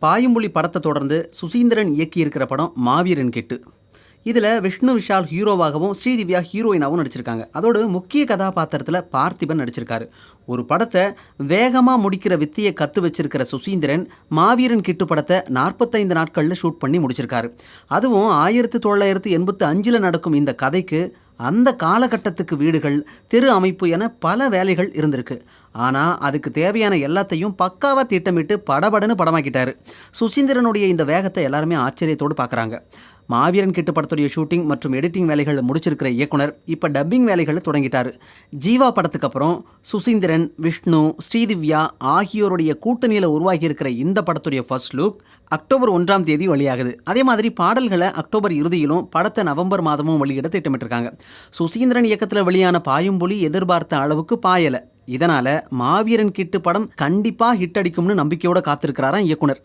பாயும்புலி படத்தை தொடர்ந்து சுசீந்திரன் இயக்கியிருக்கிற படம் மாவீரன் கெட்டு. இதில் விஷ்ணு விஷால் ஹீரோவாகவும் ஸ்ரீதிவ்யா ஹீரோயினாகவும் நடிச்சிருக்காங்க. அதோடு முக்கிய கதாபாத்திரத்தில் பார்த்திபன் நடிச்சிருக்காரு. ஒரு படத்தை வேகமாக முடிக்கிற வித்தியை கற்று வச்சிருக்கிற சுசீந்திரன் மாவீரன் கிட்டு படத்தை 45 நாட்களில் ஷூட் பண்ணி முடிச்சிருக்காரு. அதுவும் 1985 நடக்கும் இந்த கதைக்கு அந்த காலகட்டத்துக்கு வீடுகள், தெரு அமைப்பு என பல வேலைகள் இருந்திருக்கு. ஆனால் அதுக்கு தேவையான எல்லாத்தையும் பக்காவாக திட்டமிட்டு படபடன்னு படமாக்கிட்டாரு. சுசீந்திரனுடைய இந்த வேகத்தை எல்லாருமே ஆச்சரியத்தோடு பார்க்குறாங்க. மாவீரன் கிட்டு படத்துடைய ஷூட்டிங் மற்றும் எடிட்டிங் வேலைகள் முடிச்சிருக்கிற இயக்குனர் இப்போ டப்பிங் வேலைகளை தொடங்கிட்டார். ஜீவா படத்துக்கு அப்புறம் சுசீந்திரன், விஷ்ணு, ஸ்ரீதிவ்யா ஆகியோருடைய கூட்டணியில் உருவாகி இருக்கிற இந்த படத்துடைய ஃபர்ஸ்ட் லுக் அக்டோபர் 1ஆம் தேதி வெளியாகுது. அதே மாதிரி பாடல்களை அக்டோபர் இறுதியிலும் படத்தை நவம்பர் மாதமும் வெளியிட திட்டமிட்டிருக்காங்க. சுசீந்திரன் இயக்கத்தில் வெளியான பாயும்புலி எதிர்பார்த்த அளவுக்கு பாயலை. இதனால் மாவீரன் கிட்டு படம் கண்டிப்பாக ஹிட் அடிக்கும்னு நம்பிக்கையோடு காத்திருக்கிறாராம் இயக்குனர்.